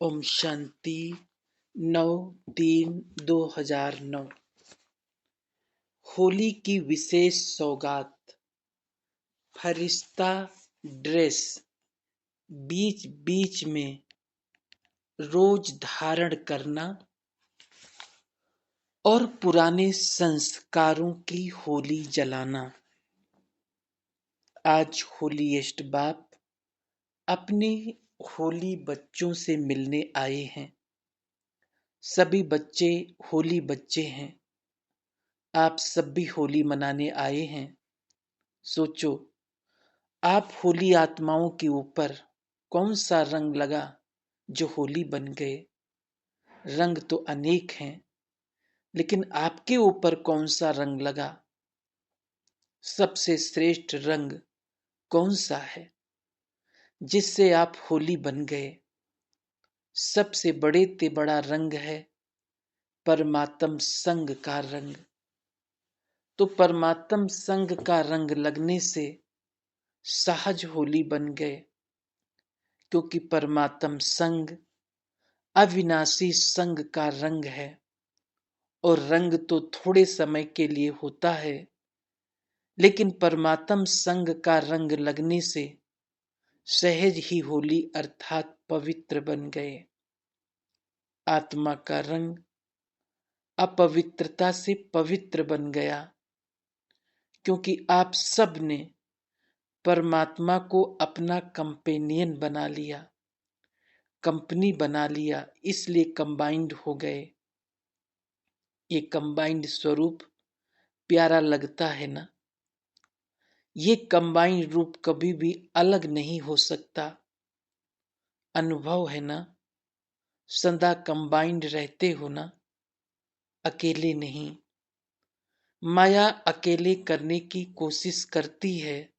ओम शांति। 9/3/2009। होली की विशेष सौगात। फरिश्ता ड्रेस बीच बीच में रोज धारण करना और पुराने संस्कारों की होली जलाना। आज होलीएस्ट बाप अपने होली बच्चों से मिलने आए हैं। सभी बच्चे होली बच्चे हैं। आप सब भी होली मनाने आए हैं। सोचो, आप होली आत्माओं के ऊपर कौन सा रंग लगा जो होली बन गए। रंग तो अनेक हैं, लेकिन आपके ऊपर कौन सा रंग लगा। सबसे श्रेष्ठ रंग कौन सा है जिससे आप होली बन गए। सबसे बड़े ते बड़ा रंग है परमात्म संग का रंग। तो परमात्म संग का रंग लगने से सहज होली बन गए, क्योंकि परमात्म संग अविनाशी संग का रंग है। और रंग तो थोड़े समय के लिए होता है, लेकिन परमात्म संग का रंग लगने से सहज ही होली अर्थात पवित्र बन गए। आत्मा का रंग अपवित्रता से पवित्र बन गया, क्योंकि आप सब ने परमात्मा को अपना कंपेनियन बना लिया, कंपनी बना लिया, इसलिए कंबाइंड हो गए। ये कंबाइंड स्वरूप प्यारा लगता है ना। ये कंबाइंड रूप कभी भी अलग नहीं हो सकता। अनुभव है ना, सदा कंबाइंड रहते हो ना, अकेले नहीं। माया अकेले करने की कोशिश करती है,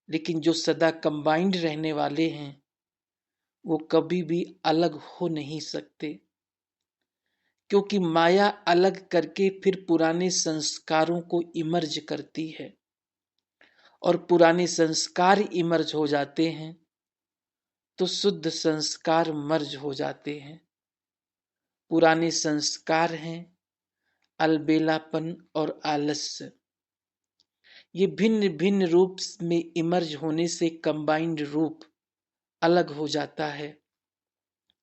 लेकिन जो सदा कंबाइंड रहने वाले हैं वो कभी भी अलग हो नहीं सकते, क्योंकि माया अलग करके फिर पुराने संस्कारों को इमर्ज करती है, और पुराने संस्कार इमर्ज हो जाते हैं तो शुद्ध संस्कार मर्ज हो जाते हैं। पुराने संस्कार हैं अलबेलापन और आलस्य। ये भिन्न भिन्न रूप में इमर्ज होने से कंबाइंड रूप अलग हो जाता है।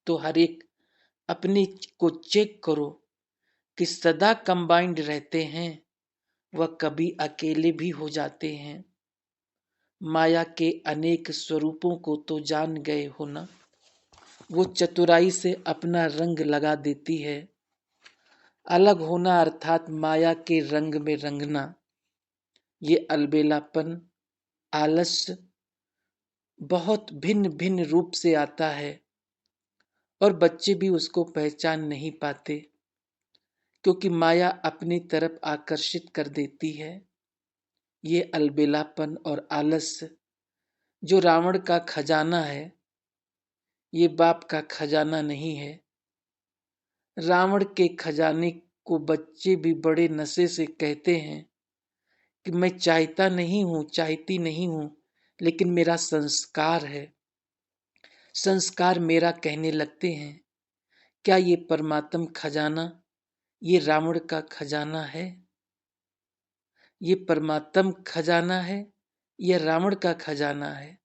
तो हर एक अपने को चेक करो कि सदा कंबाइंड रहते हैं वह कभी अकेले भी हो जाते हैं। माया के अनेक स्वरूपों को तो जान गए हो ना। वो चतुराई से अपना रंग लगा देती है। अलग होना अर्थात माया के रंग में रंगना। ये अलबेलापन आलस्य बहुत भिन्न भिन्न रूप से आता है, और बच्चे भी उसको पहचान नहीं पाते, क्योंकि माया अपनी तरफ आकर्षित कर देती है। ये अलबेलापन और आलस्य जो रावण का खजाना है, ये बाप का खजाना नहीं है। रावण के खजाने को बच्चे भी बड़े नशे से कहते हैं कि मैं चाहता नहीं हूं, चाहती नहीं हूं, लेकिन मेरा संस्कार है। संस्कार मेरा कहने लगते हैं। क्या ये परमात्म खजाना ये रावण का खजाना है? ये परमात्म खजाना है या रावण का खजाना है?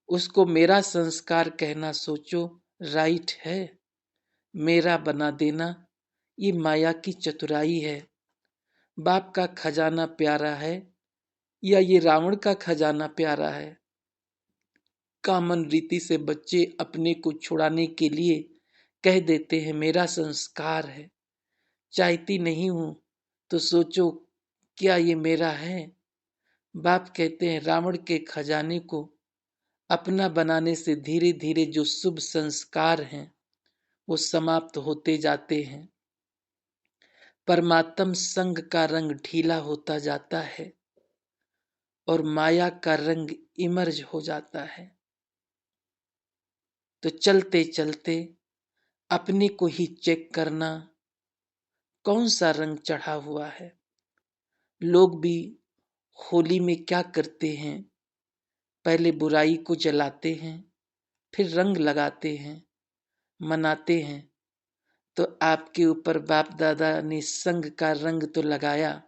उसको मेरा संस्कार कहना सोचो राइट है। मेरा बना देना ये माया की चतुराई है। बाप का खजाना प्यारा है या ये रावण का खजाना प्यारा है? कामन रीति से बच्चे अपने को छुड़ाने के लिए कह देते हैं मेरा संस्कार है। चाहती नहीं हूं तो सोचो क्या ये मेरा है? बाप कहते हैं रावण के खजाने को अपना बनाने से धीरे धीरे जो शुभ संस्कार हैं वो समाप्त होते जाते हैं। परमात्म संग का रंग ढीला होता जाता है और माया का रंग इमर्ज हो जाता है। तो चलते चलते अपने को ही चेक करना कौन सा रंग चढ़ा हुआ है। लोग भी होली में क्या करते हैं, पहले बुराई को जलाते हैं, फिर रंग लगाते हैं, मनाते हैं तो आपके ऊपर बाप दादा ने संग का रंग तो लगाया,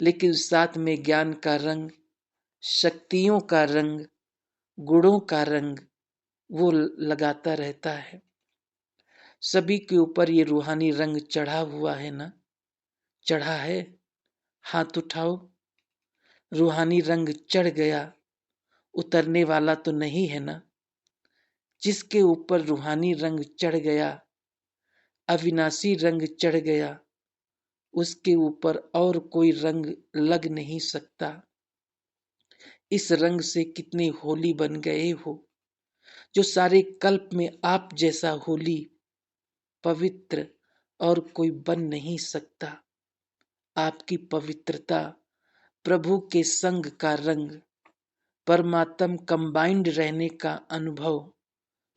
लेकिन साथ में ज्ञान का रंग, शक्तियों का रंग, गुणों का रंग वो लगाता रहता है। सभी के ऊपर ये रूहानी रंग चढ़ा हुआ है ना? चढ़ा है? हाथ उठाओ। रूहानी रंग चढ़ गया, उतरने वाला तो नहीं है ना? जिसके ऊपर रूहानी रंग चढ़ गया, अविनाशी रंग चढ़ गया, उसके ऊपर और कोई रंग लग नहीं सकता। इस रंग से कितने होली बन गए हो, जो सारे कल्प में आप जैसा होली पवित्र और कोई बन नहीं सकता। आपकी पवित्रता, प्रभु के संग का रंग, परमात्म कंबाइंड रहने का अनुभव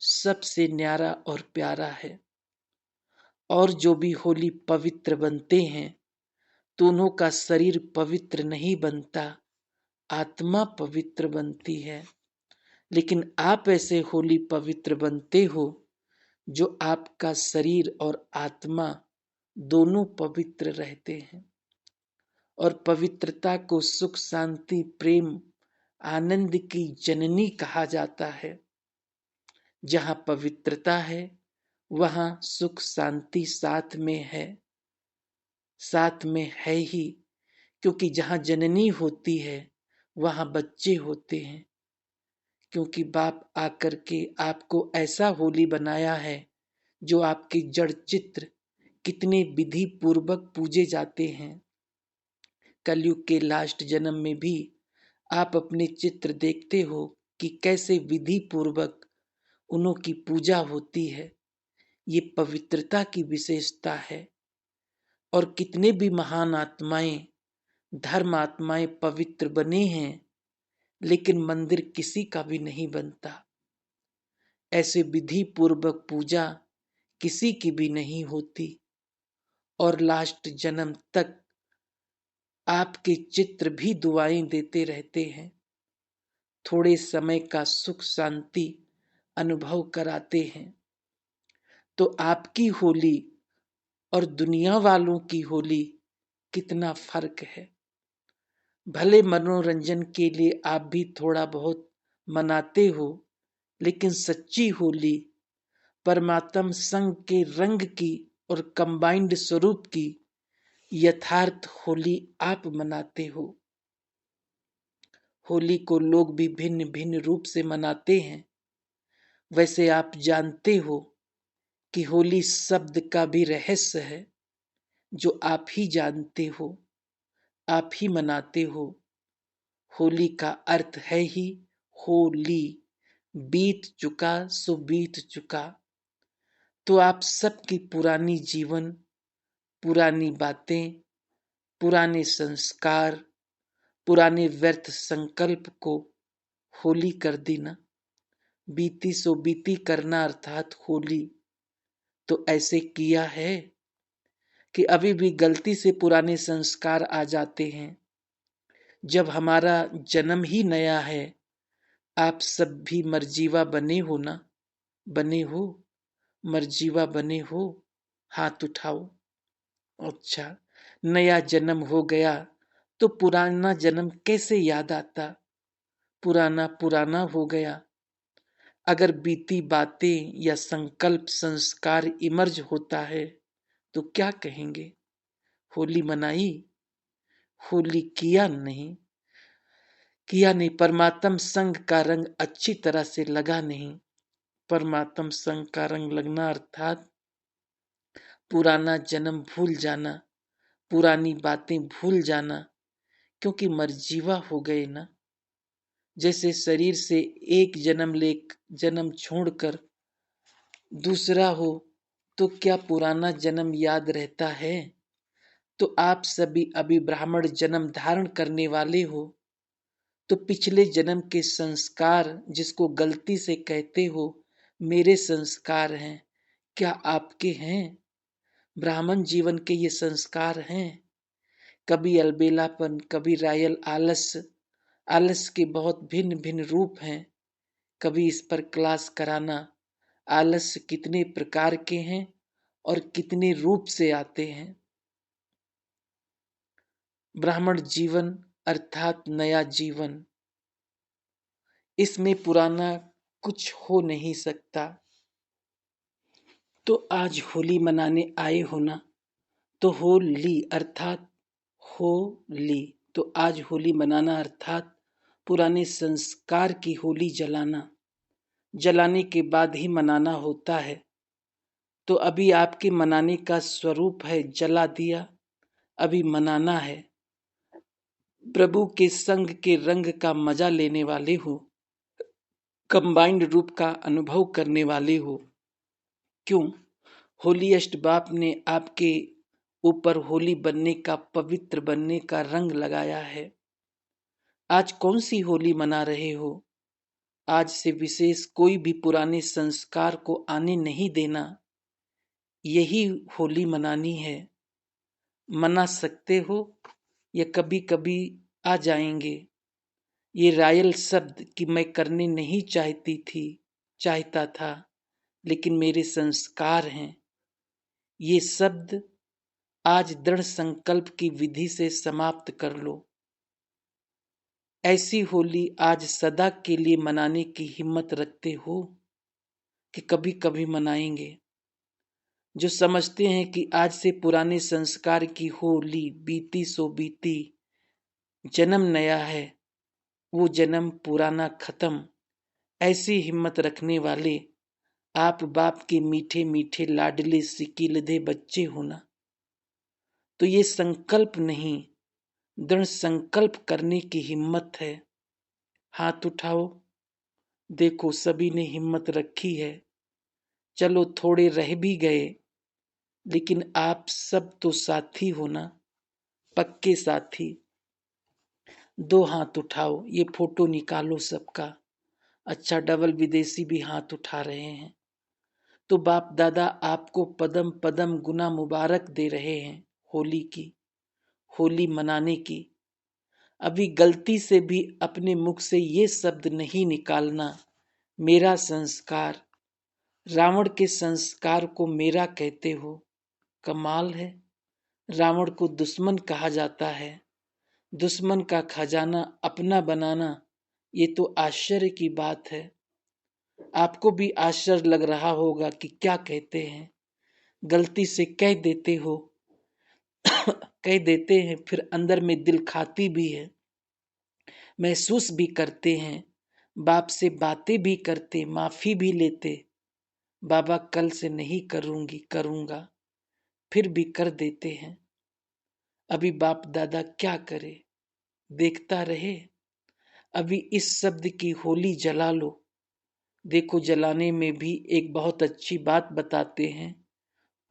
सबसे न्यारा और प्यारा है। और जो भी होली पवित्र बनते हैं तो उन्हों का शरीर पवित्र नहीं बनता, आत्मा पवित्र बनती है। लेकिन आप ऐसे होली पवित्र बनते हो जो आपका शरीर और आत्मा दोनों पवित्र रहते हैं। और पवित्रता को सुख शांति प्रेम आनंद की जननी कहा जाता है। जहाँ पवित्रता है वहाँ सुख शांति साथ में है, साथ में है ही। क्योंकि जहाँ जननी होती है वहाँ बच्चे होते हैं। क्योंकि बाप आकर के आपको ऐसा होली बनाया है जो आपके जड़ चित्र कितने विधि पूर्वक पूजे जाते हैं। कलयुग के लास्ट जन्म में भी आप अपने चित्र देखते हो कि कैसे विधि पूर्वक उन्हों की पूजा होती है। ये पवित्रता की विशेषता है। और कितने भी महान आत्माएं, धर्म आत्माएं पवित्र बने हैं, लेकिन मंदिर किसी का भी नहीं बनता। ऐसे विधि पूर्वक पूजा किसी की भी नहीं होती। और लास्ट जन्म तक आपके चित्र भी दुआएं देते रहते हैं, थोड़े समय का सुख शांति अनुभव कराते हैं। तो आपकी होली और दुनिया वालों की होली कितना फर्क है। भले मनोरंजन के लिए आप भी थोड़ा बहुत मनाते हो, लेकिन सच्ची होली परमात्म संग के रंग की और कंबाइंड स्वरूप की यथार्थ होली आप मनाते हो। होली को लोग भी भिन्न भिन्न रूप से मनाते हैं। वैसे आप जानते हो कि होली शब्द का भी रहस्य है, जो आप ही जानते हो, आप ही मनाते हो। होली का अर्थ है ही होली, बीत चुका सो बीत चुका। तो आप सबकी पुरानी जीवन, पुरानी बातें, पुराने संस्कार, पुराने व्यर्थ संकल्प को होली कर दी ना। बीती सो बीती करना अर्थात होली। तो ऐसे किया है कि अभी भी गलती से पुराने संस्कार आ जाते हैं। जब हमारा जन्म ही नया है, आप सब भी मरजीवा बने हो ना? बने हो? मरजीवा बने हो? हाथ उठाओ। अच्छा, नया जन्म हो गया तो पुराना जन्म कैसे याद आता? पुराना पुराना हो गया। अगर बीती बातें या संकल्प संस्कार इमर्ज होता है तो क्या कहेंगे? होली मनाई? होली किया नहीं? किया नहीं। परमात्म संग का रंग अच्छी तरह से लगा नहीं। परमात्म संग का रंग लगना अर्थात पुराना जन्म भूल जाना, पुरानी बातें भूल जाना, क्योंकि मरजीवा हो गए ना। जैसे शरीर से एक जन्म छोड़कर दूसरा हो तो क्या पुराना जन्म याद रहता है? तो आप सभी अभी ब्राह्मण जन्म धारण करने वाले हो, तो पिछले जन्म के संस्कार जिसको गलती से कहते हो मेरे संस्कार हैं, क्या आपके हैं? ब्राह्मण जीवन के ये संस्कार हैं। कभी अलबेलापन, कभी रायल आलस। आलस के बहुत भिन्न भिन्न रूप हैं। कभी इस पर क्लास कराना, आलस्य कितने प्रकार के हैं और कितने रूप से आते हैं। ब्राह्मण जीवन अर्थात नया जीवन, इसमें पुराना कुछ हो नहीं सकता। तो आज होली मनाने आए हो ना, तो होली अर्थात होली, तो आज होली मनाना अर्थात पुराने संस्कार की होली जलाना, जलाने के बाद ही मनाना होता है। तो अभी आपके मनाने का स्वरूप है जला दिया, अभी मनाना है। प्रभु के संग के रंग का मजा लेने वाले हो, कंबाइंड रूप का अनुभव करने वाले हो। क्यों? होली अष्टबाप ने आपके ऊपर होली बनने का, पवित्र बनने का रंग लगाया है। आज कौन सी होली मना रहे हो? आज से विशेष कोई भी पुराने संस्कार को आने नहीं देना, यही होली मनानी है। मना सकते हो या कभी कभी आ जाएंगे। ये रायल शब्द कि मैं करने नहीं चाहता था, लेकिन मेरे संस्कार हैं। ये शब्द आज दृढ़ संकल्प की विधि से समाप्त कर लो। ऐसी होली आज सदा के लिए मनाने की हिम्मत रखते हो कि कभी कभी मनाएंगे। जो समझते हैं कि आज से पुराने संस्कार की होली बीती सो बीती, जन्म नया है, वो जन्म पुराना खत्म, ऐसी हिम्मत रखने वाले आप बाप के मीठे मीठे लाडले सिकीलधे बच्चे हो ना। तो ये संकल्प नहीं, दृढ़ संकल्प करने की हिम्मत है। हाथ उठाओ, देखो सभी ने हिम्मत रखी है। चलो थोड़े रह भी गए, लेकिन आप सब तो साथी हो ना, पक्के साथी। दो हाथ उठाओ, ये फोटो निकालो सबका। अच्छा, डबल विदेशी भी हाथ उठा रहे हैं। तो बाप दादा आपको पदम पदम गुना मुबारक दे रहे हैं होली की, होली मनाने की। अभी गलती से भी अपने मुख से ये शब्द नहीं निकालना, मेरा संस्कार। रावण के संस्कार को मेरा कहते हो, कमाल है। रावण को दुश्मन कहा जाता है, दुश्मन का खजाना अपना बनाना, ये तो आश्चर्य की बात है। आपको भी आश्चर्य लग रहा होगा कि क्या कहते हैं, गलती से कह देते हो। कह देते हैं, फिर अंदर में दिल खाती भी है, महसूस भी करते हैं। बाप से बातें भी करते, माफी भी लेते। बाबा कल से नहीं करूंगी, करूंगा, फिर भी कर देते हैं। अभी बाप दादा क्या करे, देखता रहे। अभी इस शब्द की होली जला लो। देखो जलाने में भी एक बहुत अच्छी बात बताते हैं।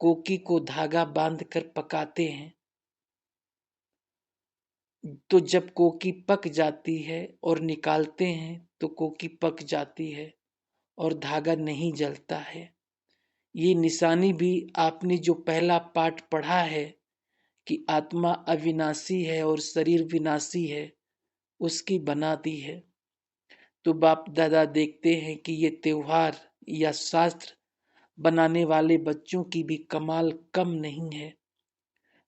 कोकी को धागा बांध कर पकाते हैं, तो जब कोकी पक जाती है और निकालते हैं तो कोकी पक जाती है और धागा नहीं जलता है। ये निशानी भी आपने जो पहला पाठ पढ़ा है कि आत्मा अविनाशी है और शरीर विनाशी है, उसकी बना दी है। तो बाप दादा देखते हैं कि ये त्योहार या शास्त्र बनाने वाले बच्चों की भी कमाल कम नहीं है।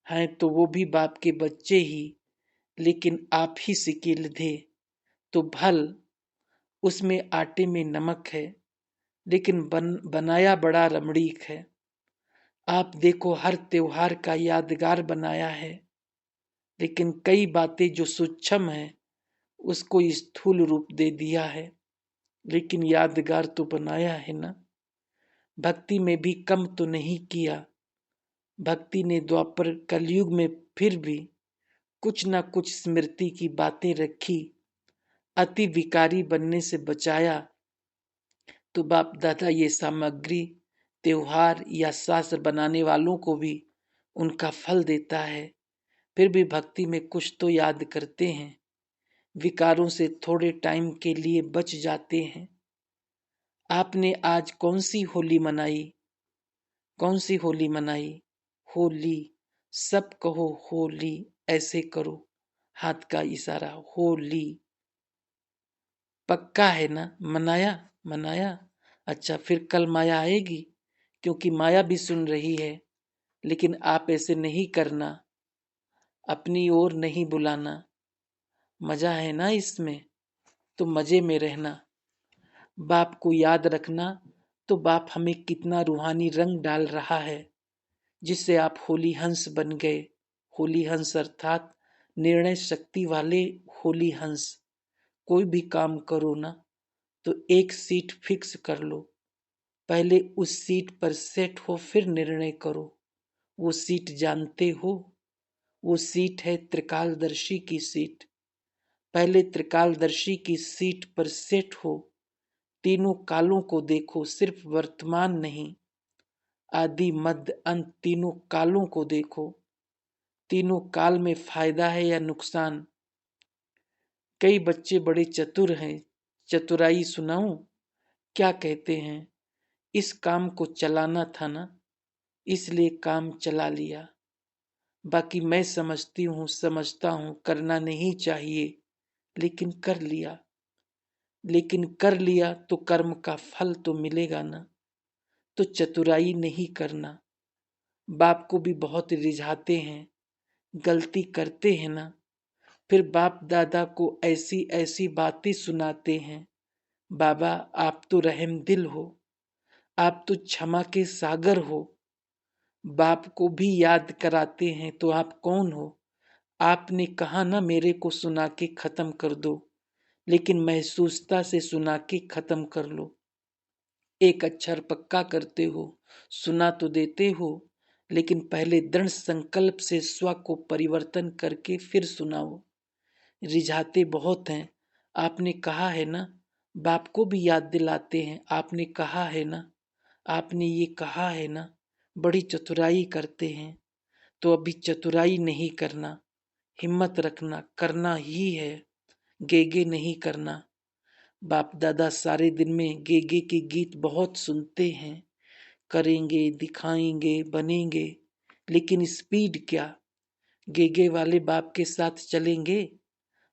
हैं तो वो भी बाप के बच्चे ही, लेकिन आप ही सिकील थे। तो भल उसमें आटे में नमक है, लेकिन बनाया बड़ा रमणीक है। आप देखो हर त्योहार का यादगार बनाया है, लेकिन कई बातें जो सूक्ष्म है उसको स्थूल रूप दे दिया है, लेकिन यादगार तो बनाया है ना। भक्ति में भी कम तो नहीं किया। भक्ति ने द्वापर कलयुग में फिर भी कुछ ना कुछ स्मृति की बातें रखी, अति विकारी बनने से बचाया। तो बाप दादा ये सामग्री त्योहार या शास्त्र बनाने वालों को भी उनका फल देता है। फिर भी भक्ति में कुछ तो याद करते हैं, विकारों से थोड़े टाइम के लिए बच जाते हैं। आपने आज कौन सी होली मनाई? कौन सी होली मनाई? होली, सब कहो होली, ऐसे करो, हाथ का इशारा, होली। पक्का है ना? मनाया? मनाया? अच्छा, फिर कल माया आएगी, क्योंकि माया भी सुन रही है। लेकिन आप ऐसे नहीं करना, अपनी ओर नहीं बुलाना। मजा है ना इसमें, तो मजे में रहना। बाप को याद रखना, तो बाप हमें कितना रूहानी रंग डाल रहा है, जिससे आप होली हंस बन गए। होली हंस अर्थात निर्णय शक्ति वाले होली हंस। कोई भी काम करो ना, तो एक सीट फिक्स कर लो। पहले उस सीट पर सेट हो, फिर निर्णय करो। वो सीट जानते हो? वो सीट है त्रिकालदर्शी की सीट। पहले त्रिकालदर्शी की सीट पर सेट हो। तीनों कालों को देखो, सिर्फ वर्तमान नहीं। आदि मध्य अंत तीनों कालों को देखो। तीनों काल में फायदा है या नुकसान। कई बच्चे बड़े चतुर हैं, चतुराई सुनाऊं? क्या कहते हैं, इस काम को चलाना था ना, इसलिए काम चला लिया। बाकी मैं समझता हूं करना नहीं चाहिए, लेकिन कर लिया। लेकिन कर लिया तो कर्म का फल तो मिलेगा ना। तो चतुराई नहीं करना। बाप को भी बहुत रिझाते हैं, गलती करते हैं ना, फिर बाप दादा को ऐसी ऐसी बातें सुनाते हैं। बाबा, आप तो रहम दिल हो, आप तो क्षमा के सागर हो। बाप को भी याद कराते हैं, तो आप कौन हो? आपने कहा ना मेरे को सुना के खत्म कर दो, लेकिन महसूसता से सुना के खत्म कर लो। एक अक्षर पक्का करते हो, सुना तो देते हो, लेकिन पहले दृढ़ संकल्प से स्व को परिवर्तन करके फिर सुनाओ। रिझाते बहुत हैं, आपने कहा है ना। बाप को भी याद दिलाते हैं, आपने कहा है ना, आपने ये कहा है ना। बड़ी चतुराई करते हैं, तो अभी चतुराई नहीं करना। हिम्मत रखना, करना ही है, गेगे नहीं करना। बाप दादा सारे दिन में गेगे के गीत बहुत सुनते हैं। करेंगे, दिखाएंगे, बनेंगे, लेकिन स्पीड क्या? गेगे वाले बाप के साथ चलेंगे?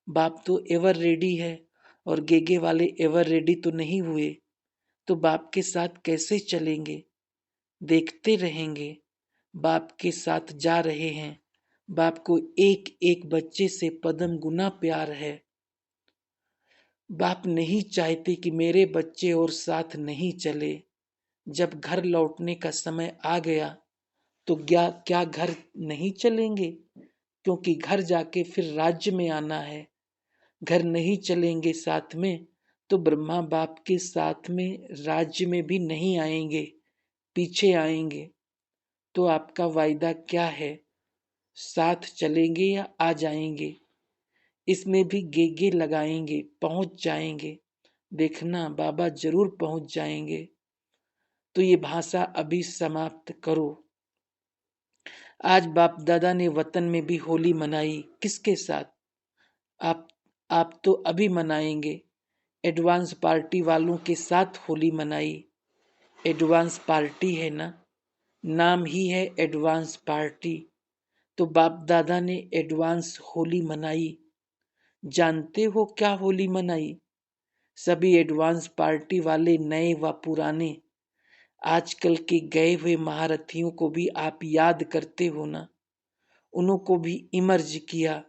बाप तो एवर रेडी है, और गेगे वाले एवर रेडी तो नहीं हुए, तो बाप के साथ कैसे चलेंगे? देखते रहेंगे, बाप के साथ जा रहे हैं। बाप को एक एक बच्चे से पदम गुना प्यार है। बाप नहीं चाहते कि मेरे बच्चे और साथ नहीं चले। जब घर लौटने का समय आ गया, तो क्या घर नहीं चलेंगे? क्योंकि घर जाके फिर राज्य में आना है। घर नहीं चलेंगे साथ में, तो ब्रह्मा बाप के साथ में राज्य में भी नहीं आएंगे, पीछे आएंगे। तो आपका वायदा क्या है? साथ चलेंगे या आ जाएंगे? इसमें भी गेगे लगाएंगे, पहुंच जाएंगे। देखना, बाबा जरूर पहुंच जाएंगे। तो ये भाषा अभी समाप्त करो। आज बाप दादा ने वतन में भी होली मनाई, किसके साथ? आप आप तो अभी मनाएंगे। एडवांस पार्टी वालों के साथ होली मनाई। एडवांस पार्टी है ना, नाम ही है एडवांस पार्टी। तो बाप दादा ने एडवांस होली मनाई। जानते हो क्या होली मनाई? सभी एडवांस पार्टी वाले, नए व पुराने, आजकल के गए हुए महारथियों को भी आप याद करते हो ना। उन्हों को भी इमर्ज किया,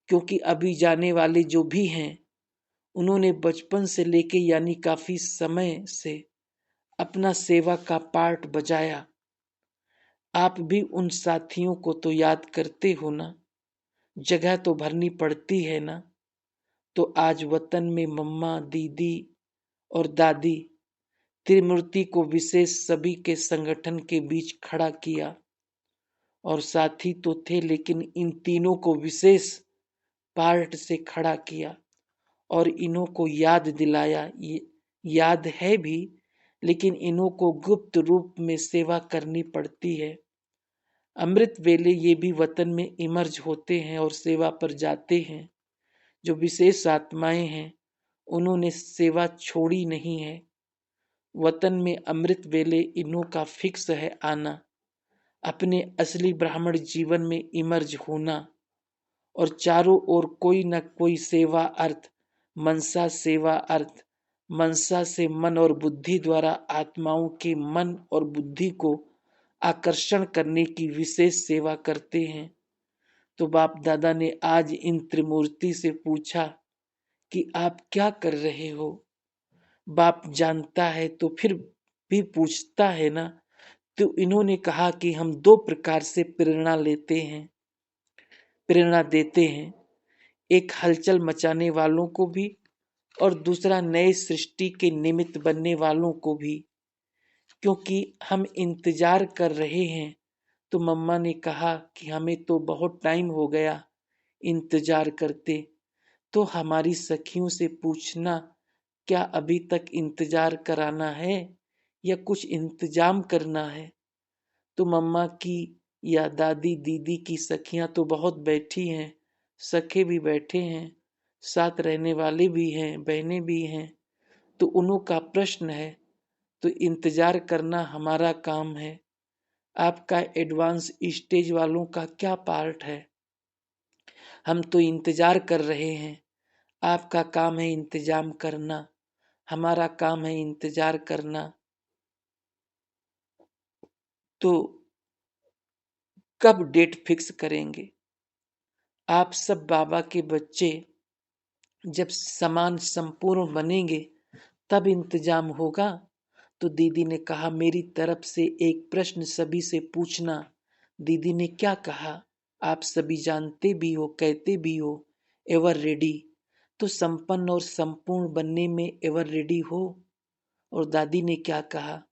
क्योंकि अभी जाने वाले जो भी हैं, उन्होंने बचपन से लेके यानी काफी समय से अपना सेवा का पार्ट बजाया। आप भी उन साथियों को तो याद करते हो ना। जगह तो भरनी पड़ती है ना। तो आज वतन में मम्मा, दीदी और दादी, त्रिमूर्ति को विशेष सभी के संगठन के बीच खड़ा किया। और साथी तो थे, लेकिन इन तीनों को विशेष पार्ट से खड़ा किया और इन्हों को याद दिलाया। ये याद है भी, लेकिन इन्हों को गुप्त रूप में सेवा करनी पड़ती है। अमृत वेले ये भी वतन में इमर्ज होते हैं और सेवा पर जाते हैं। जो विशेष आत्माएं हैं, उन्होंने सेवा छोड़ी नहीं है। वतन में अमृत वेले इन्हों का फिक्स है आना, अपने असली ब्राह्मण जीवन में इमर्ज होना। और चारों ओर कोई न कोई सेवा अर्थ, मनसा सेवा अर्थ, मनसा से मन और बुद्धि द्वारा आत्माओं के मन और बुद्धि को आकर्षण करने की विशेष सेवा करते हैं। तो बाप दादा ने आज इन त्रिमूर्ति से पूछा कि आप क्या कर रहे हो। बाप जानता है तो फिर भी पूछता है ना। तो इन्होंने कहा कि हम दो प्रकार से प्रेरणा देते हैं, एक हलचल मचाने वालों को भी और दूसरा नए सृष्टि के निमित्त बनने वालों को भी। क्योंकि हम इंतजार कर रहे हैं, तो मम्मा ने कहा कि हमें तो बहुत टाइम हो गया इंतजार करते। तो हमारी सखियों से पूछना, क्या अभी तक इंतजार कराना है या कुछ इंतजाम करना है। तो मम्मा की या दादी दीदी की सखियां तो बहुत बैठी हैं, सखे भी बैठे हैं, साथ रहने वाले भी हैं, बहनें भी हैं। तो उन्हों का प्रश्न है, तो इंतजार करना हमारा काम है। आपका एडवांस स्टेज वालों का क्या पार्ट है। हम तो इंतजार कर रहे हैं, आपका काम है इंतजाम करना, हमारा काम है इंतजार करना। तो कब डेट फिक्स करेंगे। आप सब बाबा के बच्चे जब समान संपूर्ण बनेंगे तब इंतजाम होगा। तो दीदी ने कहा, मेरी तरफ से एक प्रश्न सभी से पूछना। दीदी ने क्या कहा, आप सभी जानते भी हो, कहते भी हो, एवर रेडी। तो संपन्न और संपूर्ण बनने में एवर रेडी हो। और दादी ने क्या कहा,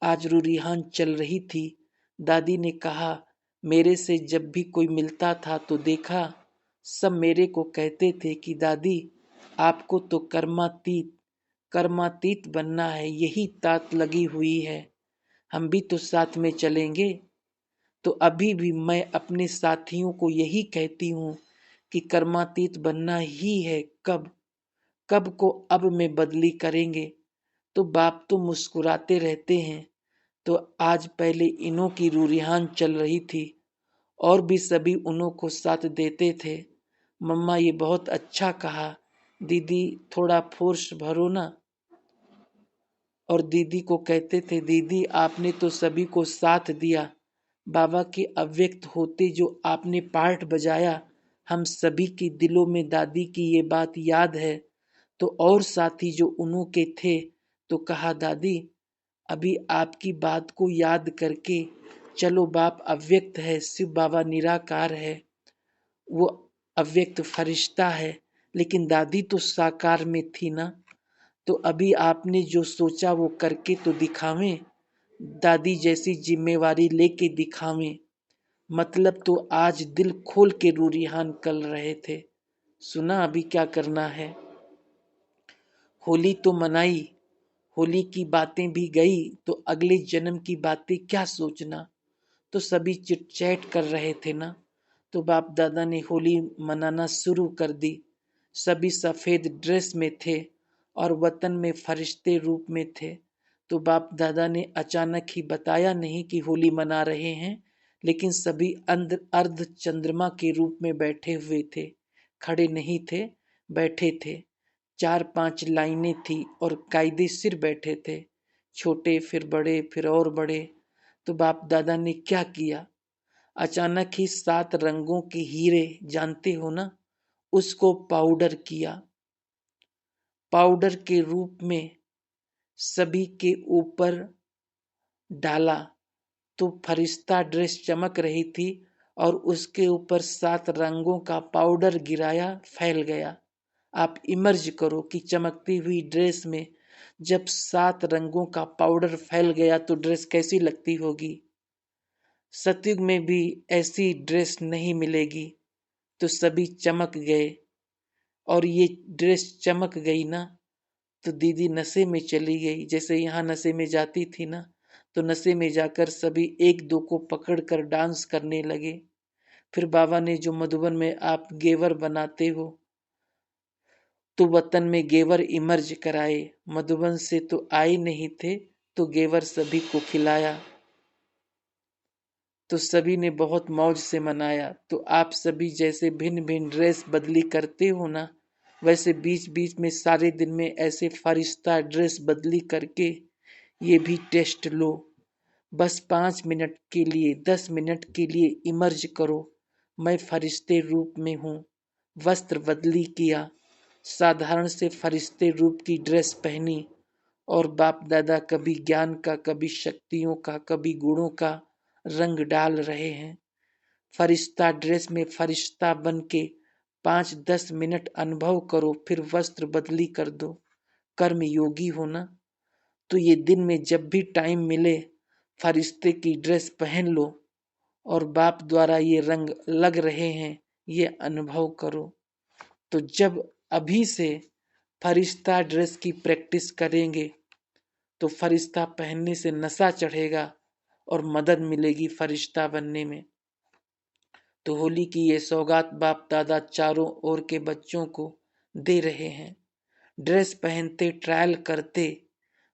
आज रूरिहान चल रही थी। दादी ने कहा, मेरे से जब भी कोई मिलता था तो देखा, सब मेरे को कहते थे कि दादी आपको तो कर्मातीत बनना है, यही तात लगी हुई है, हम भी तो साथ में चलेंगे। तो अभी भी मैं अपने साथियों को यही कहती हूँ कि कर्मातीत बनना ही है। कब कब को अब में बदली करेंगे। तो बाप तो मुस्कुराते रहते हैं। तो आज पहले इन्हों की रूरिहान चल रही थी और भी सभी उन्हों को साथ देते थे। मम्मा ये बहुत अच्छा कहा, दीदी थोड़ा फोर्स भरो ना। और दीदी को कहते थे, दीदी आपने तो सभी को साथ दिया, बाबा के अव्यक्त होते जो आपने पार्ट बजाया, हम सभी के दिलों में दादी की ये बात याद है। तो और साथी जो उन्हों के थे, तो कहा, दादी अभी आपकी बात को याद करके चलो, बाप अव्यक्त है, शिव बाबा निराकार है, वो अव्यक्त फरिश्ता है, लेकिन दादी तो साकार में थी ना। तो अभी आपने जो सोचा वो करके तो दिखावें, दादी जैसी जिम्मेवारी लेके दिखावें। मतलब तो आज दिल खोल के रूरिहान कर रहे थे। सुना अभी क्या करना है। होली तो मनाई, होली की बातें भी गई, तो अगले जन्म की बातें क्या सोचना। तो सभी चिट चैट कर रहे थे ना। तो बाप दादा ने होली मनाना शुरू कर दी। सभी सफेद ड्रेस में थे और वतन में फरिश्ते रूप में थे। तो बाप दादा ने अचानक ही बताया नहीं कि होली मना रहे हैं, लेकिन सभी अर्ध चंद्रमा के रूप में बैठे हुए थे, खड़े नहीं थे, बैठे थे। 4-5 लाइनें थी और कायदे सिर बैठे थे, छोटे फिर बड़े फिर और बड़े। तो बाप दादा ने क्या किया, अचानक ही 7 रंगों के हीरे जानते हो ना, उसको पाउडर किया। पाउडर के रूप में सभी के ऊपर डाला। तो फरिश्ता ड्रेस चमक रही थी और उसके ऊपर 7 रंगों का पाउडर गिराया, फैल गया। आप इमर्ज करो कि चमकती हुई ड्रेस में जब 7 रंगों का पाउडर फैल गया तो ड्रेस कैसी लगती होगी। सतयुग में भी ऐसी ड्रेस नहीं मिलेगी। तो सभी चमक गए और ये ड्रेस चमक गई ना, तो दीदी नशे में चली गई। जैसे यहाँ नशे में जाती थी ना, तो नशे में जाकर सभी एक दो को पकड़कर डांस करने लगे। फिर बाबा ने जो मधुबन में आप गेवर बनाते हो, तो वतन में गेवर इमर्ज कराए। मधुबन से तो आए नहीं थे, तो गेवर सभी को खिलाया। तो सभी ने बहुत मौज से मनाया। तो आप सभी जैसे भिन्न भिन्न ड्रेस बदली करते हो ना, वैसे बीच बीच में सारे दिन में ऐसे फरिश्ता ड्रेस बदली करके ये भी टेस्ट लो। बस 5 मिनट के लिए 10 मिनट के लिए इमर्ज करो, मैं फरिश्ते रूप में हूँ। वस्त्र बदली किया, साधारण से फरिश्ते रूप की ड्रेस पहनी और बाप दादा कभी ज्ञान का, कभी शक्तियों का, कभी गुणों का रंग डाल रहे हैं। फरिश्ता ड्रेस में फरिश्ता बन के 5-10 मिनट अनुभव करो, फिर वस्त्र बदली कर दो। कर्म योगी हो ना, तो ये दिन में जब भी टाइम मिले फरिश्ते की ड्रेस पहन लो और बाप द्वारा ये रंग लग रहे हैं ये अनुभव करो। तो जब अभी से फरिश्ता ड्रेस की प्रैक्टिस करेंगे तो फरिश्ता पहनने से नशा चढ़ेगा और मदद मिलेगी फरिश्ता बनने में। तो होली की ये सौगात बाप दादा चारों ओर के बच्चों को दे रहे हैं। ड्रेस पहनते ट्रायल करते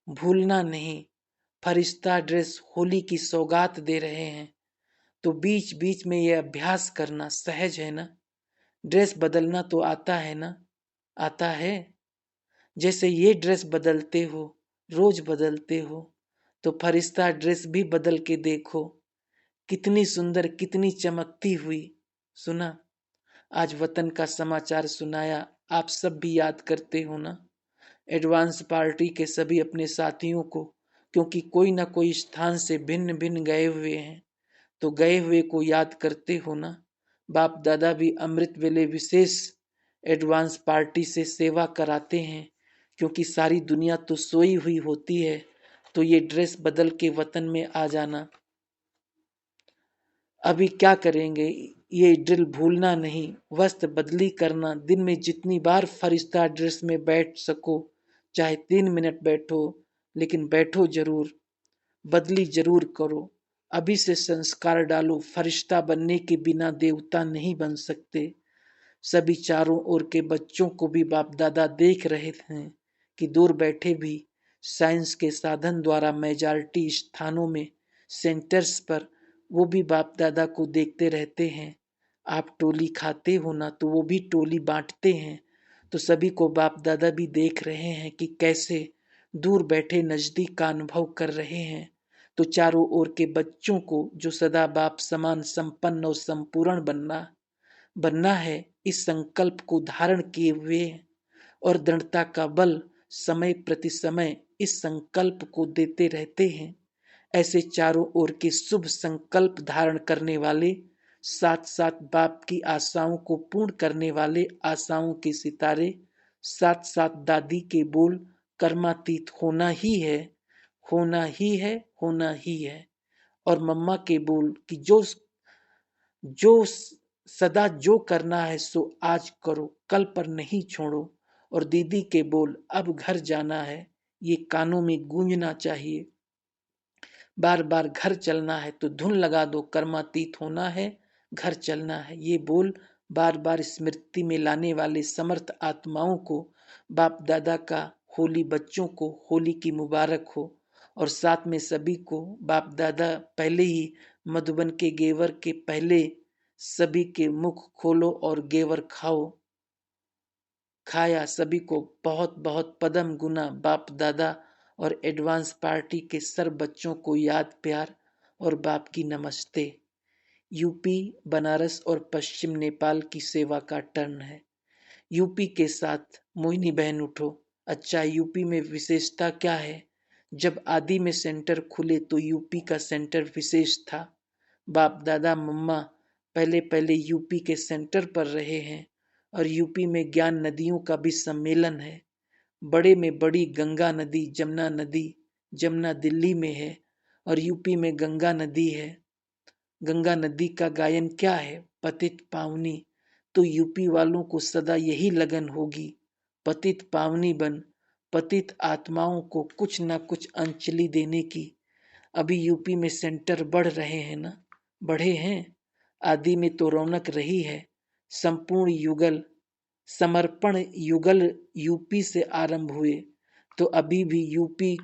भूलना नहीं, फरिश्ता ड्रेस होली की सौगात दे रहे हैं। तो बीच बीच में ये अभ्यास करना सहज है ना। ड्रेस बदलना तो आता है ना, आता है। जैसे ये ड्रेस बदलते हो, रोज बदलते हो, तो फरिश्ता ड्रेस भी बदल के देखो, कितनी सुंदर, कितनी चमकती हुई। सुना, आज वतन का समाचार सुनाया, आप सब भी याद करते हो ना। एडवांस पार्टी के सभी अपने साथियों को, क्योंकि कोई ना कोई स्थान से भिन्न भिन्न गए हुए हैं, तो गए हुए को याद करते हो ना। बाप दादा भी अमृत वेले विशेष एडवांस पार्टी से सेवा कराते हैं, क्योंकि सारी दुनिया तो सोई हुई होती है। तो ये ड्रेस बदल के वतन में आ जाना। अभी क्या करेंगे, ये ड्रिल भूलना नहीं, वस्त्र बदली करना। दिन में जितनी बार फरिश्ता ड्रेस में बैठ सको, चाहे 3 मिनट बैठो, लेकिन बैठो जरूर, बदली जरूर करो। अभी से संस्कार डालो, फरिश्ता बनने के बिना देवता नहीं बन सकते। सभी चारों ओर के बच्चों को भी बाप दादा देख रहे थे कि दूर बैठे भी साइंस के साधन द्वारा मेजॉरिटी स्थानों में, सेंटर्स पर, वो भी बाप दादा को देखते रहते हैं। आप टोली खाते हो ना, तो वो भी टोली बांटते हैं। तो सभी को बाप दादा भी देख रहे हैं कि कैसे दूर बैठे नजदीक का अनुभव कर रहे हैं। तो चारों ओर के बच्चों को जो सदा बाप समान संपन्न और संपूर्ण बनना बनना है, इस संकल्प को धारण किए हुए और दृढ़ता का बल समय प्रति समय इस संकल्प को देते रहते हैं। ऐसे चारों ओर के शुभ संकल्प धारण करने वाले, साथ साथ बाप की आशाओं को पूर्ण करने वाले आशाओं के सितारे, साथ साथ दादी के बोल कर्मातीत होना ही है, होना ही है, होना ही है। और मम्मा के बोल कि जो सदा जो करना है सो आज करो, कल पर नहीं छोड़ो। और दीदी के बोल अब घर जाना है, ये कानों में गूंजना चाहिए। बार बार घर चलना है तो धुन लगा दो, कर्मातीत होना है, घर चलना है। ये बोल बार बार स्मृति में लाने वाले समर्थ आत्माओं को बाप दादा का होली, बच्चों को होली की मुबारक हो। और साथ में सभी को बाप दादा पहले ही मधुबन के गेवर के पहले सभी के मुख खोलो और गेवर खाओ, खाया। सभी को बहुत बहुत पदम गुना बाप दादा और एडवांस पार्टी के सर बच्चों को याद प्यार और बाप की नमस्ते। यूपी, बनारस और पश्चिम नेपाल की सेवा का टर्न है। यूपी के साथ मोहिनी बहन उठो। अच्छा, यूपी में विशेषता क्या है? जब आदि में सेंटर खुले तो यूपी का सेंटर विशेष था। बाप दादा मम्मा पहले पहले यूपी के सेंटर पर रहे हैं और यूपी में ज्ञान नदियों का भी सम्मेलन है। बड़े में बड़ी गंगा नदी जमुना नदी, जमुना दिल्ली में है और यूपी में गंगा नदी है। गंगा नदी का गायन क्या है? पतित पावनी। तो यूपी वालों को सदा यही लगन होगी, पतित पावनी बन, पतित आत्माओं को कुछ न कुछ अंजलि देने की। अभी यूपी में सेंटर बढ़ रहे हैं ना, बढ़े हैं। आदि में तो रौनक रही है। संपूर्ण युगल समर्पण युगल यूपी से आरंभ हुए, तो अभी भी यूपी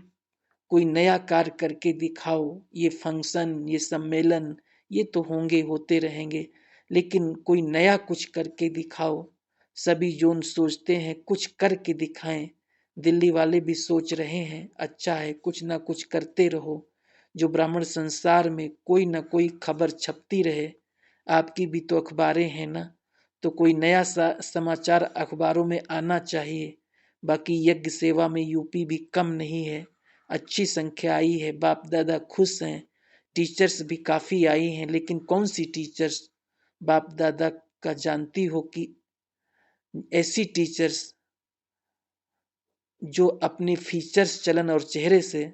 कोई नया कार्य करके दिखाओ। ये फंक्शन, ये सम्मेलन, ये तो होंगे, होते रहेंगे, लेकिन कोई नया कुछ करके दिखाओ। सभी जोन सोचते हैं कुछ करके दिखाएं, दिल्ली वाले भी सोच रहे हैं अच्छा है कुछ ना कुछ करते रहो, जो ब्राह्मण संसार में कोई ना कोई खबर छपती रहे। आपकी भी तो अखबारें हैं ना, तो कोई नया समाचार अखबारों में आना चाहिए। बाकी यज्ञ सेवा में यूपी भी कम नहीं है, अच्छी संख्या आई है, बाप दादा खुश हैं, टीचर्स भी काफी आई हैं, लेकिन कौन सी टीचर्स बाप दादा का जानती हो कि ऐसी टीचर्स जो अपने फीचर्स चलन और चेहरे से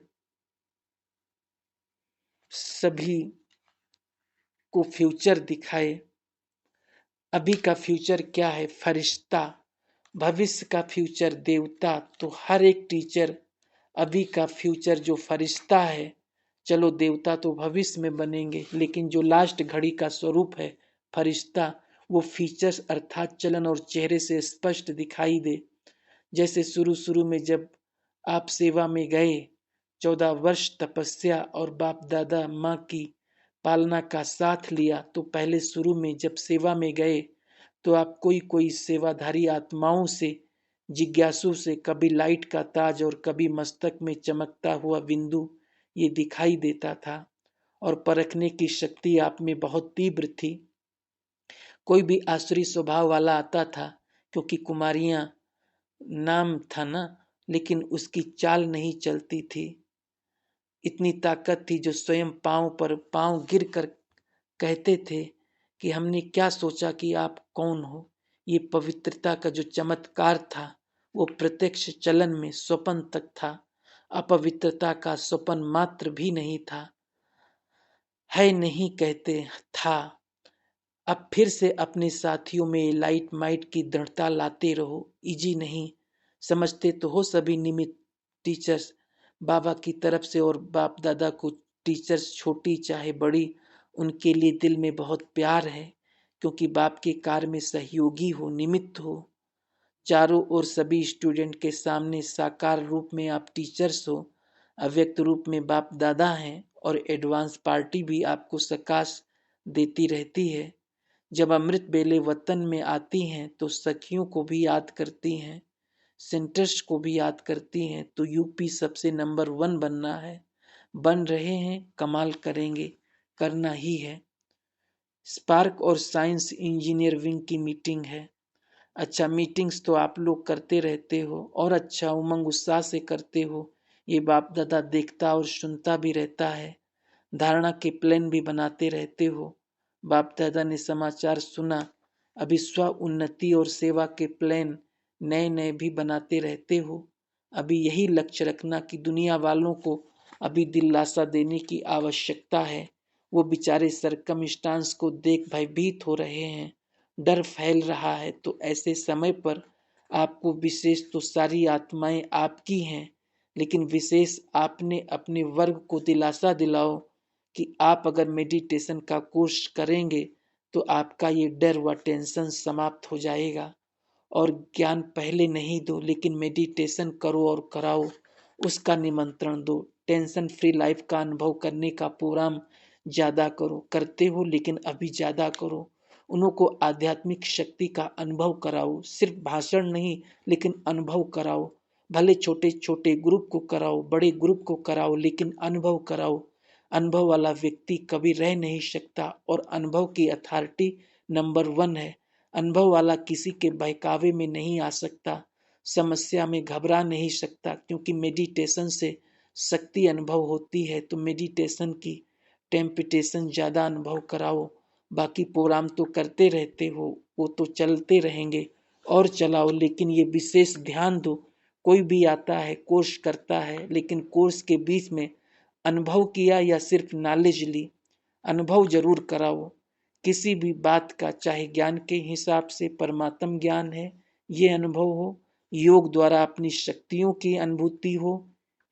सभी को फ्यूचर दिखाए। अभी का फ्यूचर क्या है? फरिश्ता। भविष्य का फ्यूचर देवता। तो हर एक टीचर अभी का फ्यूचर जो फरिश्ता है, चलो देवता तो भविष्य में बनेंगे, लेकिन जो लास्ट घड़ी का स्वरूप है फरिश्ता, वो फीचर्स अर्थात चलन और चेहरे से स्पष्ट दिखाई दे। जैसे शुरू शुरू में जब आप सेवा में गए, 14 वर्ष तपस्या और बाप दादा माँ की पालना का साथ लिया, तो पहले शुरू में जब सेवा में गए तो आप कोई कोई सेवाधारी आत्माओं से, जिज्ञासु से कभी लाइट का ताज और कभी मस्तक में चमकता हुआ बिंदु ये दिखाई देता था, और परखने की शक्ति आप में बहुत तीव्र थी। कोई भी आसुरी स्वभाव वाला आता था, क्योंकि कुमारियां नाम था ना, लेकिन उसकी चाल नहीं चलती थी। इतनी ताकत थी जो स्वयं पांव पर पांव गिर कर कहते थे कि हमने क्या सोचा कि आप कौन हो। ये पवित्रता का जो चमत्कार था वो प्रत्यक्ष चलन में स्वपन तक था, अपवित्रता का स्वपन मात्र भी नहीं था। है नहीं कहते था। अब फिर से अपने साथियों में लाइट माइट की दृढ़ता लाते रहो। इजी नहीं, समझते तो हो सभी निमित्त टीचर्स बाबा की तरफ से, और बाप दादा को टीचर्स छोटी चाहे बड़ी उनके लिए दिल में बहुत प्यार है, क्योंकि बाप के कार्य में सहयोगी हो, निमित्त हो। चारों ओर सभी स्टूडेंट के सामने साकार रूप में आप टीचर्स हो, अव्यक्त रूप में बाप दादा हैं, और एडवांस पार्टी भी आपको सकाश देती रहती है। जब अमृत बेले वतन में आती हैं तो सखियों को भी याद करती हैं, सेंटर्स को भी याद करती हैं, तो यूपी सबसे नंबर 1 बनना है। बन रहे हैं, कमाल करेंगे, करना ही है। स्पार्क और साइंस इंजीनियर विंग की मीटिंग है। अच्छा, मीटिंग्स तो आप लोग करते रहते हो, और अच्छा उमंग उत्साह से करते हो, ये बाप दादा देखता और सुनता भी रहता है। धारणा के प्लान भी बनाते रहते हो, बाप दादा ने समाचार सुना। अभी स्व उन्नति और सेवा के प्लान नए नए भी बनाते रहते हो। अभी यही लक्ष्य रखना कि दुनिया वालों को अभी दिलासा देने की आवश्यकता है। वो बेचारे सरकमस्टांस को देख भयभीत हो रहे हैं, डर फैल रहा है, तो ऐसे समय पर आपको विशेष तो सारी आत्माएं आपकी हैं, लेकिन विशेष आपने अपने वर्ग को दिलासा दिलाओ कि आप अगर मेडिटेशन का कोर्स करेंगे तो आपका ये डर व टेंशन समाप्त हो जाएगा। और ज्ञान पहले नहीं दो, लेकिन मेडिटेशन करो और कराओ, उसका निमंत्रण दो। टेंशन फ्री लाइफ का अनुभव करने का प्रोग्राम ज्यादा करो, करते हो लेकिन अभी ज्यादा करो। उनको आध्यात्मिक शक्ति का अनुभव कराओ, सिर्फ भाषण नहीं लेकिन अनुभव कराओ। भले छोटे छोटे ग्रुप को कराओ, बड़े ग्रुप को कराओ, लेकिन अनुभव कराओ। अनुभव वाला व्यक्ति कभी रह नहीं सकता, और अनुभव की अथॉरिटी नंबर 1 है। अनुभव वाला किसी के बहकावे में नहीं आ सकता, समस्या में घबरा नहीं सकता, क्योंकि मेडिटेशन से शक्ति अनुभव होती है। तो मेडिटेशन की टेम्पटेशन ज्यादा अनुभव कराओ। बाकी प्रोग्राम तो करते रहते हो, वो तो चलते रहेंगे, और चलाओ, लेकिन ये विशेष ध्यान दो। कोई भी आता है कोर्स करता है, लेकिन कोर्स के बीच में अनुभव किया या सिर्फ नॉलेज ली? अनुभव जरूर कराओ किसी भी बात का, चाहे ज्ञान के हिसाब से परमात्म ज्ञान है ये अनुभव हो, योग द्वारा अपनी शक्तियों की अनुभूति हो,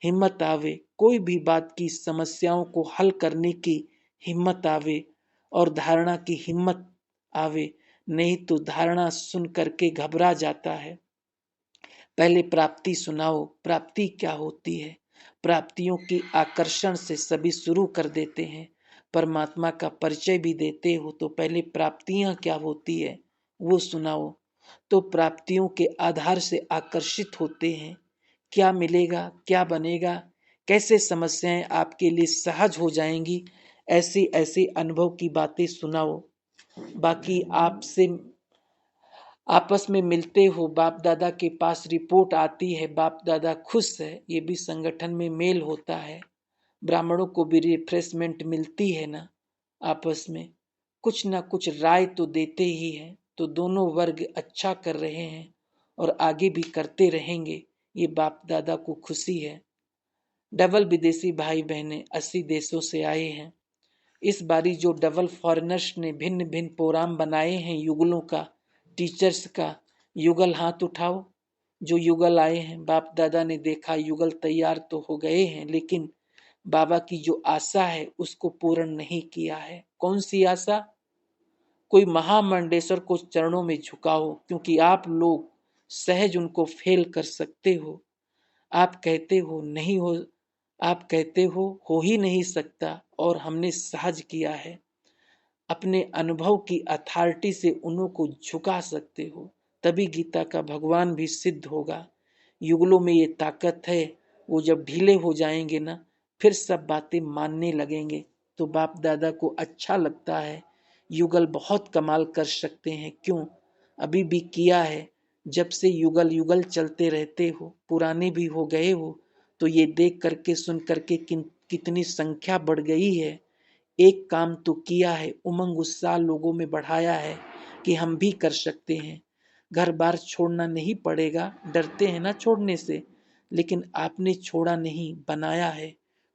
हिम्मत आवे कोई भी बात की समस्याओं को हल करने की हिम्मत आवे, और धारणा की हिम्मत आवे। नहीं तो धारणा सुन करके घबरा जाता है। पहले प्राप्ति सुनाओ, प्राप्ति क्या होती है? प्राप्तियों की आकर्षण से सभी शुरू कर देते हैं। परमात्मा का परिचय भी देते हो, तो पहले प्राप्तियां क्या होती है वो सुनाओ। तो प्राप्तियों के आधार से आकर्षित होते हैं। क्या मिलेगा, क्या बनेगा, कैसे समस्याएं आपके लिए सहज हो जाएंगी, ऐसी ऐसी अनुभव की बातें सुनाओ। बाकी आपसे आपस में मिलते हो, बाप दादा के पास रिपोर्ट आती है, बाप दादा खुश है, ये भी संगठन में मेल होता है। ब्राह्मणों को भी रिफ्रेशमेंट मिलती है ना, आपस में कुछ ना कुछ राय तो देते ही हैं। तो दोनों वर्ग अच्छा कर रहे हैं और आगे भी करते रहेंगे, ये बाप दादा को खुशी है। डबल विदेशी भाई बहनें 80 देशों से आए हैं। इस बारी जो डबल फॉरेनर्स ने भिन्न भिन्न प्रोग्राम बनाए हैं युगलों का, टीचर्स का, युगल हाथ उठाओ। जो युगल आए हैं, बाप दादा ने देखा युगल तैयार तो हो गए हैं, लेकिन बाबा की जो आशा है उसको पूर्ण नहीं किया है। कौन सी आशा? कोई महामंडेश्वर को चरणों में झुकाओ, क्योंकि आप लोग सहज उनको फेल कर सकते हो। आप कहते हो नहीं हो, आप कहते हो ही नहीं सकता, और हमने सहज किया है। अपने अनुभव की अथॉरिटी से उन्हों को झुका सकते हो, तभी गीता का भगवान भी सिद्ध होगा। युगलों में ये ताकत है, वो जब ढीले हो जाएंगे ना, फिर सब बातें मानने लगेंगे। तो बाप दादा को अच्छा लगता है, युगल बहुत कमाल कर सकते हैं। क्यों? अभी भी किया है। जब से युगल युगल चलते रहते हो, पुराने भी हो गए हो, तो ये देख करके सुन करके कितनी संख्या बढ़ गई है। एक काम तो किया है, उमंग उत्साह लोगों में बढ़ाया है कि हम भी कर सकते हैं। घर बार छोड़ना नहीं पड़ेगा, डरते हैं ना छोड़ने से, लेकिन आपने छोड़ा नहीं, बनाया है।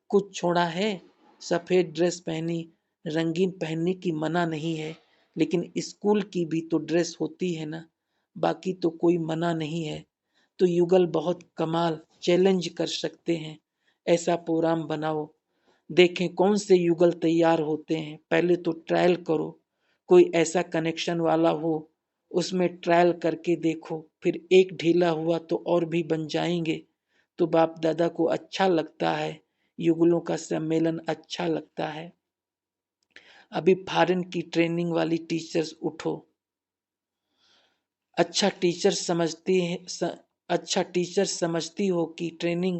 कुछ छोड़ा है, सफेद ड्रेस पहनी, रंगीन पहनने की मना नहीं है, लेकिन स्कूल की भी तो ड्रेस होती है ना, बाकी तो कोई मना नहीं है। तो युगल बहुत कमाल चैलेंज कर सकते हैं। ऐसा प्रोग्राम बनाओ, देखें कौन से युगल तैयार होते हैं। पहले तो ट्रायल करो, कोई ऐसा कनेक्शन वाला हो, उसमें ट्रायल करके देखो, फिर एक ढीला हुआ तो और भी बन जाएंगे। तो बाप दादा को अच्छा लगता है, युगलों का सम्मेलन अच्छा लगता है। अभी फॉरेन की ट्रेनिंग वाली टीचर्स उठो। अच्छा टीचर समझती है अच्छा टीचर समझती हो कि ट्रेनिंग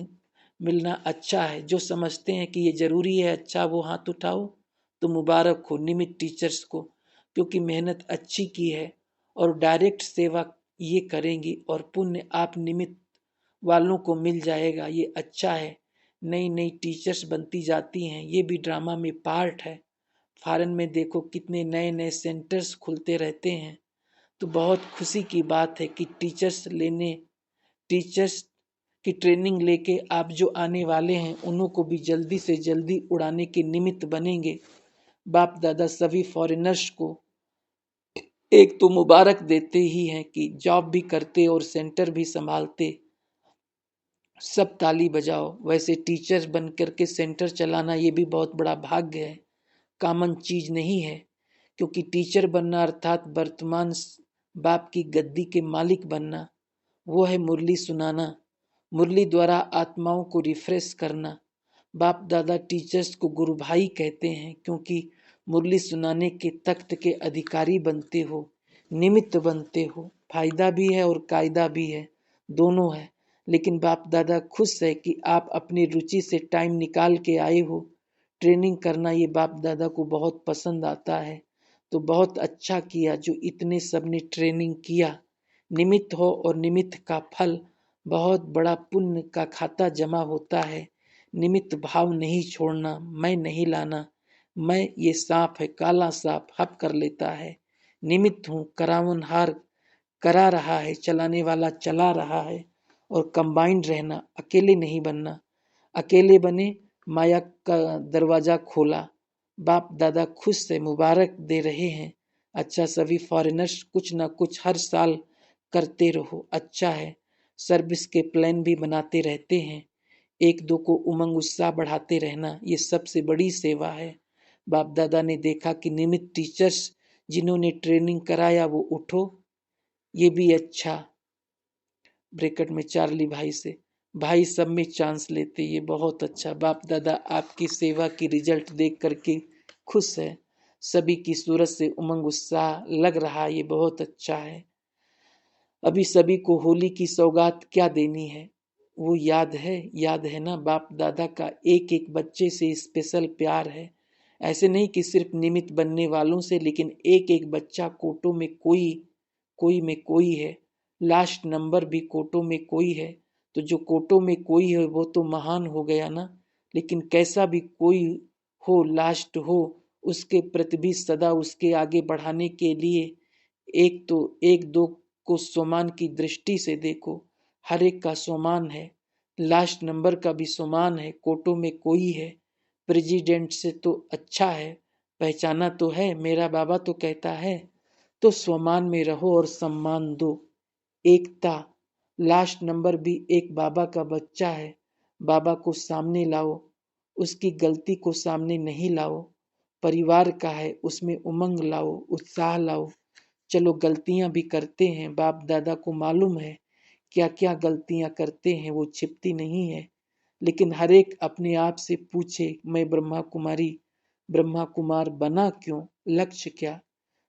मिलना अच्छा है। जो समझते हैं कि ये जरूरी है, अच्छा वो हाथ उठाओ। तो मुबारक हो निमित्त टीचर्स को, क्योंकि मेहनत अच्छी की है और डायरेक्ट सेवा ये करेंगी, और पुण्य आप निमित्त वालों को मिल जाएगा। ये अच्छा है। नई नई टीचर्स बनती जाती हैं, ये भी ड्रामा में पार्ट है। फॉरेन में देखो कितने नए नए सेंटर्स खुलते रहते हैं। तो बहुत खुशी की बात है कि टीचर्स की ट्रेनिंग लेके आप जो आने वाले हैं उन्हों को भी जल्दी से जल्दी उड़ाने के निमित्त बनेंगे। बाप दादा सभी फॉरेनर्स को एक तो मुबारक देते ही हैं कि जॉब भी करते और सेंटर भी संभालते। सब ताली बजाओ। वैसे टीचर्स बन करके सेंटर चलाना ये भी बहुत बड़ा भाग्य है, कॉमन चीज नहीं है। क्योंकि टीचर बनना अर्थात वर्तमान बाप की गद्दी के मालिक बनना, वो है मुरली सुनाना, मुरली द्वारा आत्माओं को रिफ्रेश करना। बाप दादा टीचर्स को गुरु भाई कहते हैं, क्योंकि मुरली सुनाने के तख्त के अधिकारी बनते हो, निमित्त बनते हो। फायदा भी है और कायदा भी है, दोनों है। लेकिन बाप दादा खुश है कि आप अपनी रुचि से टाइम निकाल के आए हो। ट्रेनिंग करना ये बाप दादा को बहुत पसंद आता है। तो बहुत अच्छा किया जो इतने सब ने ट्रेनिंग किया। निमित्त हो और निमित्त का फल बहुत बड़ा पुण्य का खाता जमा होता है। निमित्त भाव नहीं छोड़ना, मैं नहीं लाना। मैं ये सांप है, काला सांप हप कर लेता है। निमित्त हूँ, करावनहार करा रहा है, चलाने वाला चला रहा है। और कंबाइंड रहना, अकेले नहीं बनना। अकेले बने, माया का दरवाजा खोला। बाप दादा खुश से मुबारक दे रहे हैं। अच्छा, सभी फॉरेनर्स कुछ ना कुछ हर साल करते रहो, अच्छा है। सर्विस के प्लान भी बनाते रहते हैं। एक दो को उमंग उत्साह बढ़ाते रहना, ये सबसे बड़ी सेवा है। बाप दादा ने देखा कि नियमित टीचर्स जिन्होंने ट्रेनिंग कराया वो उठो, ये भी अच्छा। ब्रैकेट में चार्ली भाई से, भाई सब में चांस लेते, ये बहुत अच्छा। बाप दादा आपकी सेवा की रिजल्ट देख करके खुश है। सभी की सूरत से उमंग उत्साह लग रहा, ये बहुत अच्छा है। अभी सभी को होली की सौगात क्या देनी है, वो याद है ना, बाप दादा का एक एक बच्चे से स्पेशल प्यार है। ऐसे नहीं कि सिर्फ निमित्त बनने वालों से, लेकिन एक एक बच्चा कोटों में कोई, कोई में कोई है। लास्ट नंबर भी कोटों में कोई है। तो जो कोटों में कोई है वो तो महान हो गया ना। लेकिन कैसा भी कोई हो, लास्ट हो, उसके प्रति भी सदा उसके आगे बढ़ाने के लिए एक तो एक दो को सोमान की दृष्टि से देखो। हर एक का सोमान है, लास्ट नंबर का भी सोमान है, कोटों में कोई है। प्रेसिडेंट से तो अच्छा है, पहचाना तो है, मेरा बाबा तो कहता है। तो स्वमान में रहो और सम्मान दो। एकता, लास्ट नंबर भी एक बाबा का बच्चा है। बाबा को सामने लाओ, उसकी गलती को सामने नहीं लाओ। परिवार का है, उसमें उमंग लाओ, उत्साह लाओ। चलो गलतियां भी करते हैं, बाप दादा को मालूम है क्या क्या गलतियां करते हैं, वो छिपती नहीं है। लेकिन हर एक अपने आप से पूछे, मैं ब्रह्मा कुमार बना क्यों, लक्ष्य क्या।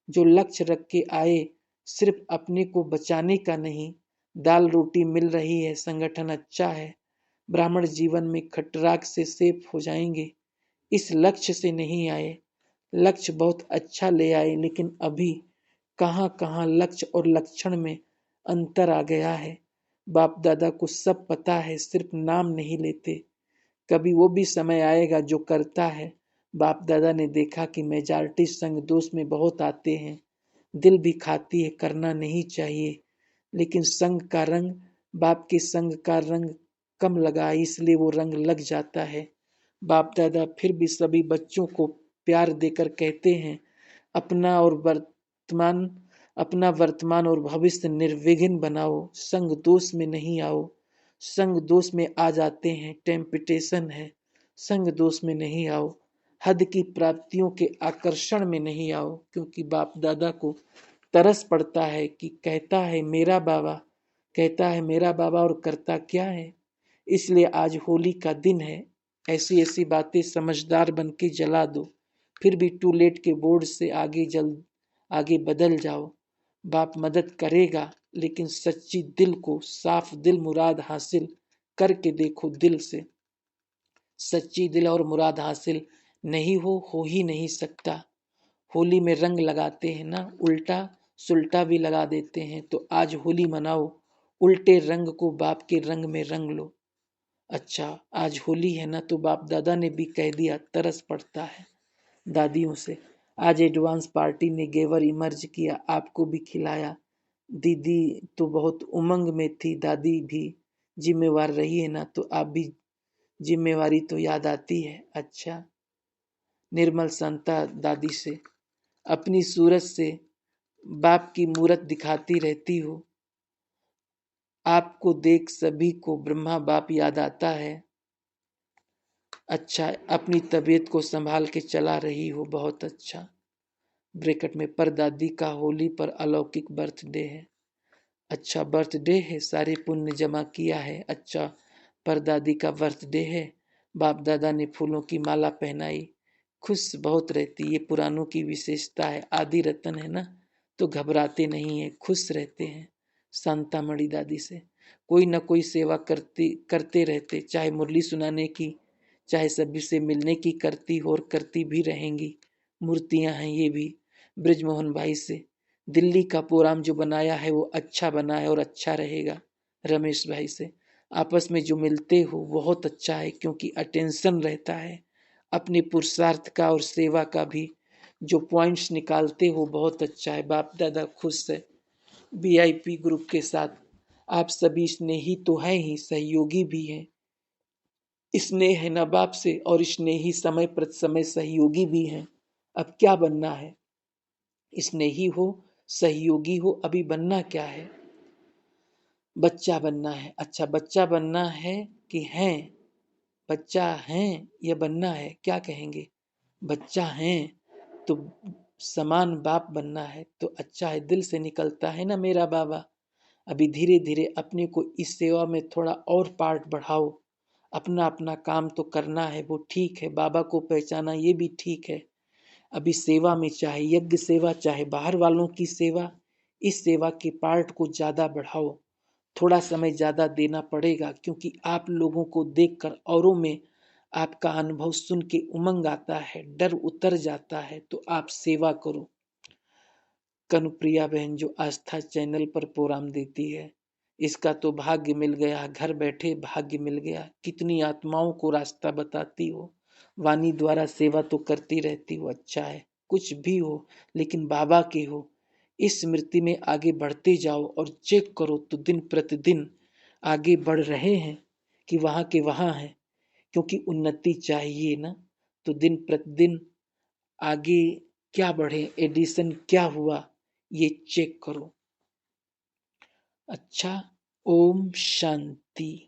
जो लक्ष्य रख के आए, सिर्फ अपने को बचाने का नहीं। दाल रोटी मिल रही है, संगठन अच्छा है, ब्राह्मण जीवन में खटराग से सेफ हो जाएंगे, इस लक्ष्य से नहीं आए। लक्ष्य बहुत अच्छा ले आए, लेकिन अभी कहाँ कहाँ लक्ष्य और लक्षण में अंतर आ गया है। बाप दादा को सब पता है, सिर्फ नाम नहीं लेते। कभी वो भी समय आएगा जो करता है। बाप दादा ने देखा कि मेजॉरिटी संग दोष में बहुत आते हैं, दिल भी खाती है, करना नहीं चाहिए। लेकिन संग का रंग, बाप के संग का रंग कम लगा, इसलिए वो रंग लग जाता है। बाप दादा फिर भी सभी बच्चों को प्यार देकर कहते हैं, अपना और वर्तमान अपना वर्तमान और भविष्य निर्विघ्न बनाओ, संग दोष में नहीं आओ। संग दोष में आ जाते हैं, टेम्पटेशन है। संग दोष में नहीं आओ, हद की प्राप्तियों के आकर्षण में नहीं आओ। क्योंकि बाप दादा को तरस पड़ता है कि कहता है मेरा बाबा और करता क्या है। इसलिए आज होली का दिन है, ऐसी ऐसी बातें समझदार बन के जला दो। फिर भी टू लेट के बोर्ड से आगे बदल जाओ। बाप मदद करेगा, लेकिन सच्ची दिल को, साफ दिल मुराद हासिल करके देखो दिल से। सच्ची दिल और मुराद हासिल नहीं हो ही नहीं सकता। होली में रंग लगाते हैं ना, उल्टा सुल्टा भी लगा देते हैं। तो आज होली मनाओ, उल्टे रंग को बाप के रंग में रंग लो। अच्छा, आज होली है ना, तो बाप दादा ने भी कह दिया, तरस पड़ता है दादियों से। आज एडवांस पार्टी ने गेवर इमर्ज किया, आपको भी खिलाया। दीदी तो बहुत उमंग में थी, दादी भी जिम्मेवार रही है ना, तो आप भी जिम्मेवारी तो याद आती है। अच्छा, निर्मल संता दादी से, अपनी सूरत से बाप की मूरत दिखाती रहती हो। आपको देख सभी को ब्रह्मा बाप याद आता है। अच्छा, अपनी तबीयत को संभाल के चला रही हो, बहुत अच्छा। ब्रैकेट में, परदादी का होली पर अलौकिक बर्थडे है। अच्छा, बर्थडे है, सारे पुण्य जमा किया है। अच्छा, परदादी का बर्थडे है, बाप दादा ने फूलों की माला पहनाई, खुश बहुत रहती। ये पुरानों की विशेषता है, आदि रतन है ना, तो घबराते नहीं है, खुश रहते हैं। शांतामणि दादी से कोई न कोई सेवा करते रहते, चाहे मुरली सुनाने की, चाहे सभी से मिलने की करती हो, और करती भी रहेंगी। मूर्तियां हैं ये भी। ब्रिजमोहन भाई से, दिल्ली का प्रोग्राम जो बनाया है वो अच्छा बना है और अच्छा रहेगा। रमेश भाई से, आपस में जो मिलते हो बहुत अच्छा है, क्योंकि अटेंशन रहता है। अपने पुरुषार्थ का और सेवा का भी जो पॉइंट्स निकालते हो बहुत अच्छा है। बाप दादा खुश है वीआईपी ग्रुप के साथ। आप सभी स्नेही तो हैं ही, सहयोगी भी हैं। स्नेह है ना बाप से, और स्नेही समय प्रति समय सहयोगी भी हैं। अब क्या बनना है, स्नेही हो, सहयोगी हो, अभी बनना क्या है, बच्चा बनना है। अच्छा, बच्चा बनना है कि हैं, बच्चा हैं या बनना है, क्या कहेंगे। बच्चा हैं तो समान बाप बनना है, तो अच्छा है, दिल से निकलता है ना मेरा बाबा। अभी धीरे धीरे अपने को इस सेवा में थोड़ा और पार्ट बढ़ाओ। अपना अपना काम तो करना है, वो ठीक है, बाबा को पहचाना ये भी ठीक है। अभी सेवा में, चाहे यज्ञ सेवा, चाहे बाहर वालों की सेवा, इस सेवा के पार्ट को ज्यादा बढ़ाओ। थोड़ा समय ज्यादा देना पड़ेगा क्योंकि आप लोगों को देखकर औरों में आपका अनुभव सुन के उमंग आता है, डर उतर जाता है, तो आप सेवा करो। कनुप्रिया बहन जो आस्था चैनल पर प्रोग्राम देती है, इसका तो भाग्य मिल गया, घर बैठे भाग्य मिल गया। कितनी आत्माओं को रास्ता बताती हो, वाणी द्वारा सेवा तो करती रहती हो। अच्छा है, कुछ भी हो लेकिन बाबा की हो। इस स्मृति में आगे बढ़ते जाओ और चेक करो तो दिन प्रतिदिन आगे बढ़ रहे हैं कि वहां के वहां है। क्योंकि उन्नति चाहिए ना, तो दिन प्रतिदिन आगे क्या बढ़े, एडिशन क्या हुआ, ये चेक करो। अच्छा, ओम शांति।